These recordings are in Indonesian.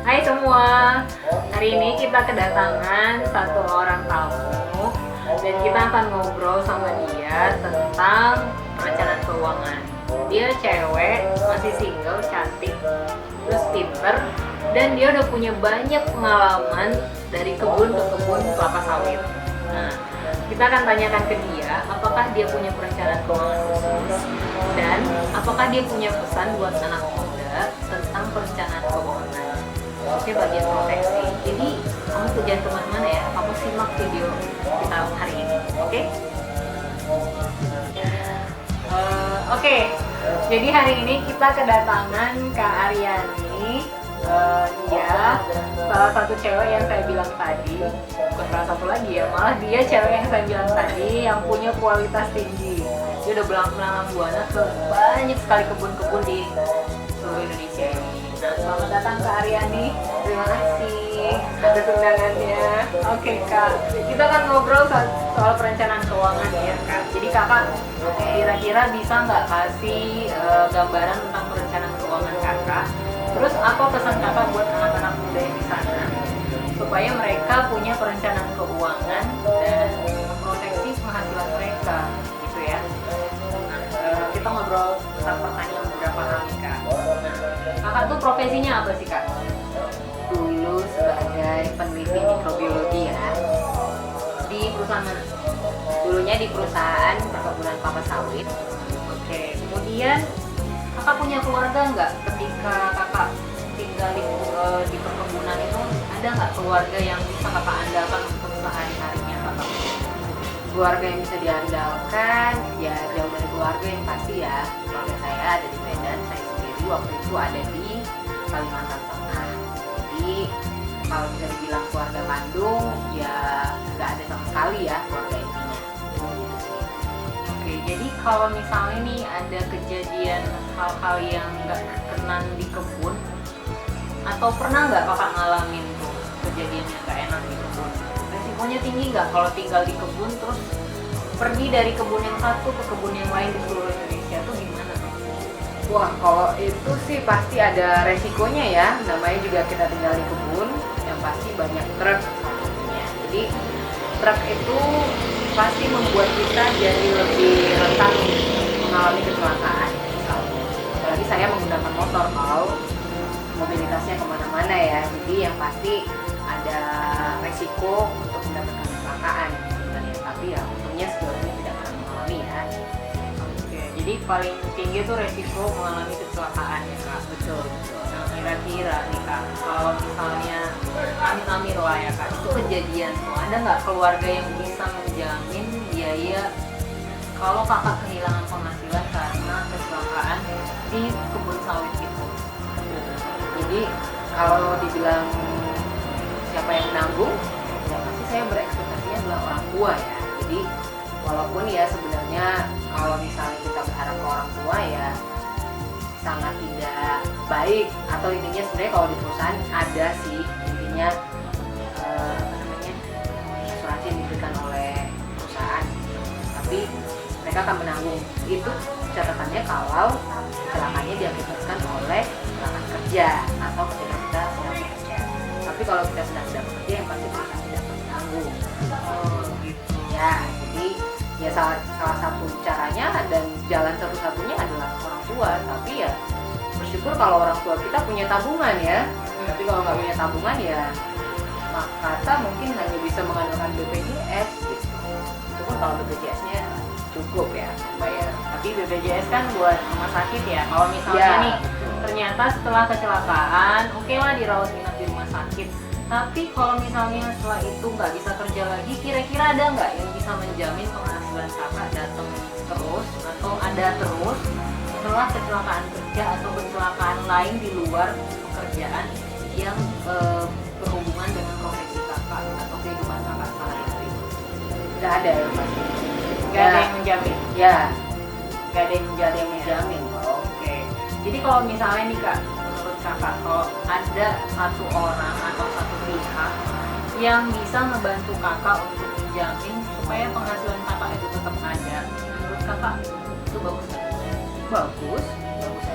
Hai semua, hari ini kita kedatangan satu orang tamu dan kita akan ngobrol sama dia tentang perencanaan keuangan. Dia cewek, masih single, cantik, terus pinter, dan dia udah punya banyak pengalaman dari kebun ke kebun kelapa sawit. Nah, kita akan tanyakan ke dia apakah dia punya perencanaan keuangan khusus dan apakah dia punya pesan buat anak muda tentang perencanaan keuangan. Khususnya bagian proteksi. Jadi kamu tuh jangan kemana-mana ya, kamu simak video kita hari ini, oke? Oke, jadi hari ini kita kedatangan Kak Aryani. Dia salah satu cewek yang saya bilang tadi, bukan salah satu lagi ya, malah dia cewek yang saya bilang tadi yang punya kualitas tinggi. Dia udah melanglang buana ke banyak sekali kebun-kebun di seluruh Indonesia ini. Nah, selamat datang Kak Aryani. Terima kasih atas undangannya. Oke Kak, kita akan ngobrol soal perencanaan keuangan ya Kak. Jadi Kakak kira-kira bisa nggak kasih gambaran tentang perencanaan keuangan Kakak? Terus apa pesan Kakak buat anak-anak muda yang di sana supaya mereka punya perencanaan keuangan dan memproteksi penghasilan mereka, gitu ya? Nah, kita ngobrol tentang pertanyaan beberapa hal nih Kak. Kakak tuh profesinya apa sih Kak? Dulu sebagai peneliti mikrobiologi ya, Di perusahaan mana? dulunya di perusahaan perkebunan kelapa sawit. Oke, kemudian Kakak punya keluarga nggak ketika Kakak tinggal di perkebunan itu? Ada nggak keluarga yang bisa Kakak andalkan untuk sehari-harinya Kakak? Keluarga yang bisa diandalkan ya jauh dari keluarga yang pasti ya. Keluarga saya ada di Medan, saya sendiri waktu itu ada di Kalimantan Tengah. Jadi kalau bisa dibilang keluarga Bandung ya nggak ada sama sekali ya keluarga intinya. Oke, jadi kalau misalnya nih ada kejadian hal-hal yang nggak berkenan di kebun, atau pernah nggak Kakak ngalamin tuh kejadian yang nggak enak di kebun? Resikonya tinggi nggak kalau tinggal di kebun terus pergi dari kebun yang satu ke kebun yang lain di seluruh Indonesia tuh gimana tuh? Wah, kalau itu sih pasti ada resikonya ya. Namanya juga kita tinggal di kebun, yang pasti banyak truk sampingnya. Jadi truk itu pasti membuat kita jadi lebih rentan mengalami kecelakaan. Misalnya, apalagi saya menggunakan motor kalau mobilitasnya kemana-mana ya. Jadi yang pasti ada resiko untuk mendapatkan kecelakaan sebenarnya. Tapi ya untungnya sejauh ini tidak pernah mengalami ya. Oke, jadi paling tinggi tuh resiko mengalami kecelakaan ya Kak. Betul, betul. Nah, kira-kira nih Kak, kalau misalnya amit-amit lah ya Kak, itu kejadian tuh, ada nggak keluarga yang bisa menjamin biaya kalau Kakak kehilangan penghasilan karena kecelakaan di kebun sawit itu? Jadi kalau dibilang siapa yang menanggung, ya pasti saya berekspektasinya adalah orang tua ya. Jadi walaupun ya sebenarnya kalau misalnya kita berharap ke orang tua ya sangat tidak baik, atau intinya sebenarnya kalau di perusahaan ada sih intinya asuransi yang diberikan oleh perusahaan, tapi mereka akan menanggung itu catatannya kalau kecelakaannya diakibatkan oleh kecelakaan kerja atau ketika kita sedang bekerja. Tapi kalau kita sedang tidak bekerja yang pasti perusahaan tidak akan menanggung. Gitu. Ya, jadi ya salah satu caranya dan jalan satu-satunya adalah orang tua. Tapi ya bersyukur kalau orang tua kita punya tabungan ya. Tapi kalau nggak punya tabungan ya kata mungkin hanya bisa mengandalkan BPJS gitu. Itu pun kalau BPJS-nya cukup ya bayar. Tapi BPJS kan buat rumah sakit ya. Kalau misalnya Ya, nih ternyata setelah kecelakaan, oke lah dirawat inap di rumah sakit. Tapi kalau misalnya setelah itu nggak bisa kerja lagi, kira-kira ada nggak yang bisa menjamin penghasilan Kakak datang terus atau ada terus setelah kecelakaan kerja atau kecelakaan lain di luar pekerjaan yang berhubungan dengan profesi Kakak atau kehidupan Kakak sehari-hari? nggak ada yang pasti. Nggak ada yang menjamin? Ya, Nggak ada yang menjamin. Oke. Jadi kalau misalnya nih Kak, menurut Kakak, kalau ada satu orang atau satu pihak yang bisa ngebantu Kakak untuk menjamin supaya penghasilan Kakak itu tetap ada, menurut Kakak itu bagus nggak? bagus.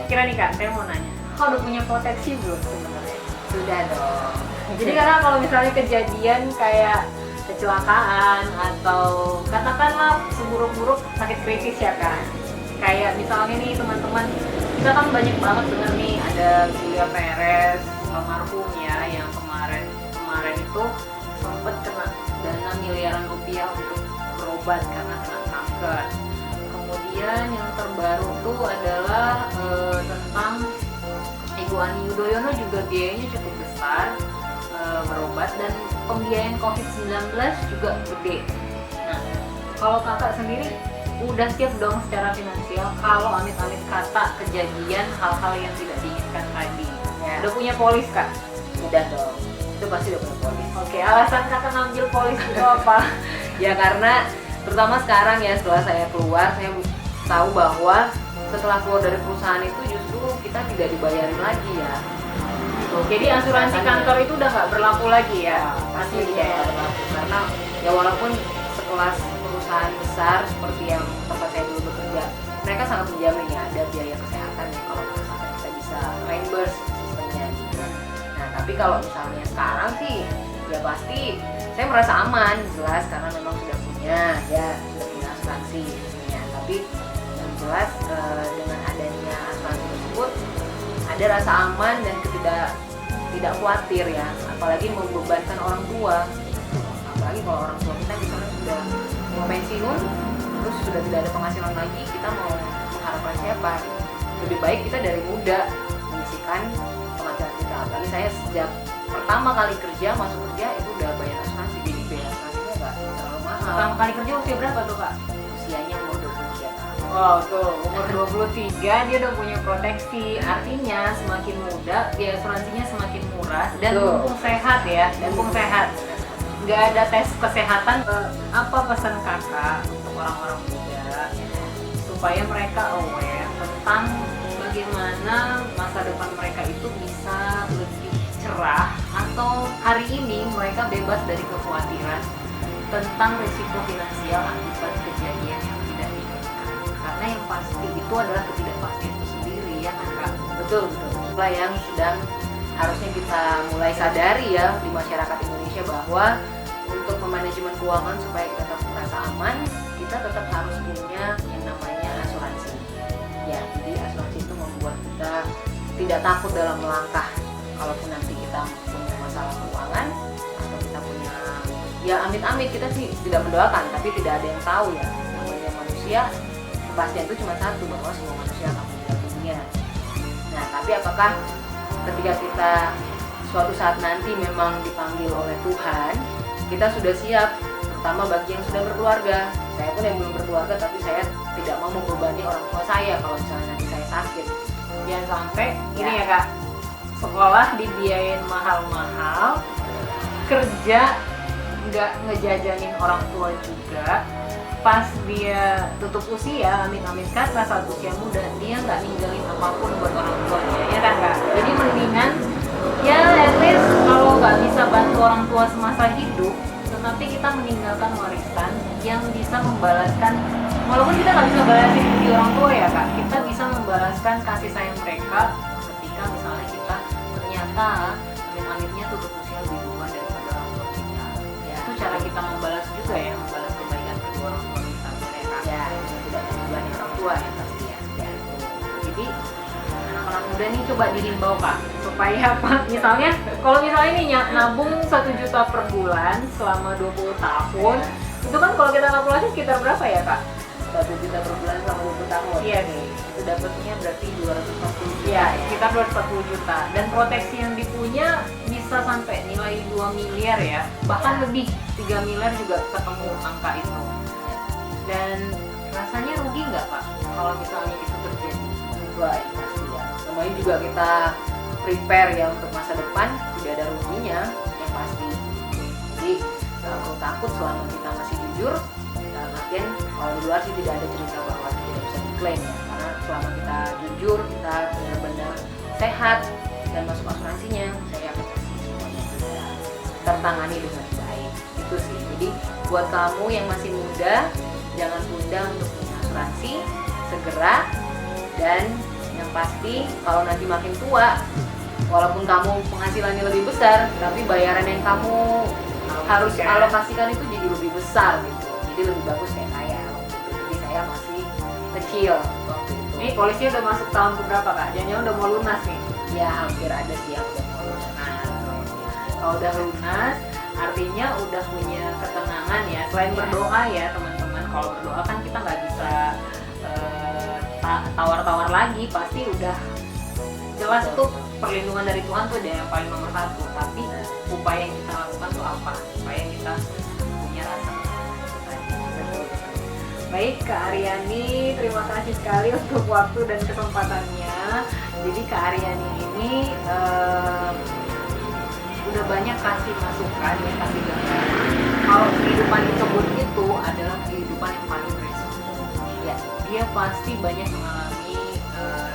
Kira nih Kak, saya mau nanya, Kakak udah punya proteksi belum sebenarnya? Sudah dong. Jadi karena kalau misalnya kejadian kayak kecelakaan atau katakanlah seburuk-buruk sakit kritis ya kan, kayak misalnya nih teman-teman, kita kan banyak banget dengar nih ada Julia Perez almarhum ya, yang kemarin itu sempat kena dana miliaran rupiah untuk berobat karena kena kanker. Kemudian yang terbaru tuh adalah tentang Ibu Ani Yudhoyono, juga biayanya cukup besar berobat, dan pembiayaan COVID-19 juga gede. Nah, kalau kakak sendiri udah siap dong secara finansial kalau amit-amit kata kejadian hal-hal yang tidak diinginkan tadi? Ya. Udah punya polis kak? Udah dong, itu pasti udah punya polis. Oke, alasan kakak ngambil polis itu apa? Ya karena terutama sekarang ya, setelah saya keluar, saya tahu bahwa setelah keluar dari perusahaan itu justru kita tidak dibayarin lagi ya. Jadi asuransi kantor itu udah nggak berlaku lagi ya? Pasti udah nggak berlaku, karena ya walaupun sekelas perusahaan besar seperti yang tempat saya dulu bekerja, mereka sangat menjamin ya ada biaya kesehatan ya kalau misalnya kita bisa reimburse sistemnya gitu. Nah tapi kalau misalnya sekarang sih ya pasti saya merasa aman jelas, karena memang sudah punya asuransi tentunya. Tapi yang jelas dengan adanya asuransi tersebut ada rasa aman dan tidak khawatir ya, apalagi membebankan orang tua. Apalagi kalau orang tua kita misalnya sudah mau pensiun, terus sudah tidak ada penghasilan lagi, kita mau mengharapkan siapa? Lebih baik kita dari muda menyisihkan penghasilan kita. Apalagi saya sejak pertama kali masuk kerja itu udah bayar asuransi, jadi biaya asuransinya nggak terlalu mahal. Pertama kali kerja usia berapa tuh kak? Usianya umur 23 tahun. Wow, tuh umur 23 dia udah punya proteksi. Artinya semakin muda biaya asuransinya semakin murah dan mumpung sehat ya, mumpung sehat. Nggak ada tes kesehatan. Apa pesan kakak untuk orang-orang muda supaya mereka aware tentang bagaimana masa depan mereka itu bisa lebih cerah, atau hari ini mereka bebas dari kekhawatiran tentang risiko finansial akibat kejadian yang tidak diinginkan? Karena yang pasti itu adalah ketidakpastian itu sendiri ya kan kak? Betul. Itulah yang sedang harusnya kita mulai sadari ya di masyarakat Indonesia, bahwa untuk memanajemen keuangan supaya kita tetap merasa aman, kita tetap harus punya yang namanya asuransi. Ya, jadi asuransi itu membuat kita tidak takut dalam melangkah. Kalaupun nanti kita punya masalah keuangan atau kita punya, ya amit-amit, kita sih tidak mendoakan, tapi tidak ada yang tahu ya. Namanya manusia, kepastian itu cuma satu, bahwa semua manusia akan meninggal dunia. Nah, tapi apakah ketika kita suatu saat nanti memang dipanggil oleh Tuhan, kita sudah siap, terutama bagi yang sudah berkeluarga. Saya pun yang belum berkeluarga, tapi saya tidak mau membebani orang tua saya kalau misalnya nanti saya sakit. Jangan sampai ini ya kak, sekolah dibiayain mahal-mahal, kerja nggak ngejajanin orang tua juga, pas dia tutup usia, amit-amit kata saat usia muda, dia nggak ninggalin apapun buat orang tuanya, ya kan kak? Jadi mendingan ya at least kalau nggak bisa bantu orang tua semasa hidup, tetapi kita meninggalkan warisan yang bisa membalaskan, walaupun kita nggak bisa balasin budi orang tua ya kak, kita bisa membalaskan kasih sayang mereka ketika misalnya kita ternyata amit-amitnya tutup usia lebih duluan daripada orang tua kita. Ya, itu cara kita membalas juga ya, membalas kebaikan kedua orang tua kita mereka. Ya, tidak membebani orang tua ya pasti ya. Jadi anak-anak muda nih coba dihimbau kak, supaya apa? Misalnya kalau misalnya nih nabung 1 juta per bulan selama 20 tahun, itu kan kalau kita kalkulasi sekitar berapa ya kak? 1 juta per bulan selama 20 tahun. Iya nih, Itu dapatnya berarti 240 juta. iya sekitar 240 juta, dan proteksi yang dipunya bisa sampai nilai 2 miliar ya, bahkan lebih 3 miliar juga ketemu angka itu. Dan rasanya rugi nggak pak kalau misalnya itu terjadi? Enggak, ya pasti ya. Namanya juga kita prepare ya untuk masa depan, tidak ada ruginya yang pasti. Jadi nggak perlu takut selama kita masih jujur. Dalam artian kalau di luar sih tidak ada cerita bahwa tidak bisa diklaim ya, karena selama kita jujur, kita benar-benar sehat dan masuk asuransinya, saya yakin semuanya sudah tertangani dengan baik. Itu sih. Jadi buat kamu yang masih muda, jangan tunda untuk punya asuransi, segera. Dan yang pasti kalau nanti makin tua, walaupun kamu penghasilannya lebih besar, tapi bayaran yang kamu harus alokasikan itu jadi lebih besar gitu. Jadi lebih bagus kayak saya. Jadi saya masih kecil waktu itu. Ini polisi udah masuk tahun keberapa Kak? Jangan-jangan udah mau lunas nih? Ya hampir ada sih yang udah mau lunas. Kalau udah lunas, artinya udah punya ketenangan ya. Selain berdoa ya teman-teman, kalau berdoa kan kita nggak bisa tawar-tawar lagi, pasti udah jelas itu perlindungan dari Tuhan tuh yang paling nomor satu. Tapi upaya yang kita lakukan tuh apa? Supaya kita punya rasa baik. Kak Aryani, terima kasih sekali untuk waktu dan kesempatannya. Jadi Kak Aryani ini udah banyak kasih masukan, ya kasih gambaran. Kalau kehidupan di kebun itu adalah kehidupan yang paling beresiko. Ya, dia pasti banyak mengalami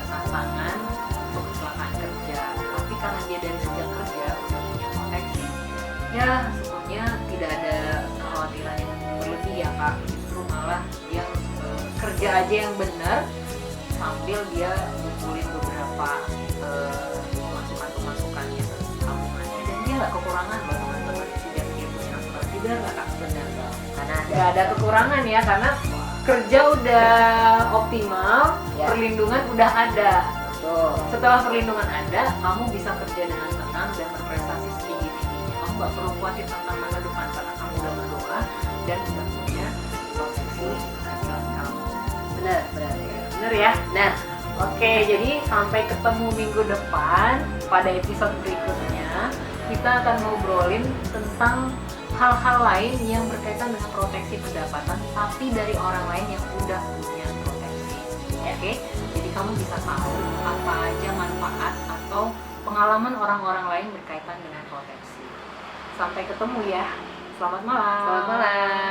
tantangan untuk kecelakaan kerja. Tapi karena dia dari sejak kerja udah punya proteksi, ya sebetulnya tidak ada kekhawatiran yang berlebih ya Kak. Justru malah dia kerja aja yang benar sambil dia ngumpulin beberapa masukan-masukannya tabungannya, dan dia nggak kekurangan loh teman-teman. Sejak dia punya asuransi, benar nggak Kak? Benar dong, karena nggak ada kekurangan ya, karena kerja udah optimal, perlindungan udah ada. Setelah perlindungan ada, kamu bisa kerja dengan tenang dan berprestasi setinggi-tingginya. Kamu nggak perlu khawatir tentang masa depan karena kamu udah berdoa dan udah punya proteksi penghasilan kamu. Bener ya? Nah, oke, jadi sampai ketemu minggu depan pada episode berikutnya. Kita akan ngobrolin tentang hal-hal lain yang berkaitan dengan proteksi pendapatan, tapi dari orang lain yang udah punya proteksi. Oke? Jadi kamu bisa tahu apa aja manfaat atau pengalaman orang-orang lain berkaitan dengan proteksi. Sampai ketemu ya. Selamat malam. Selamat malam.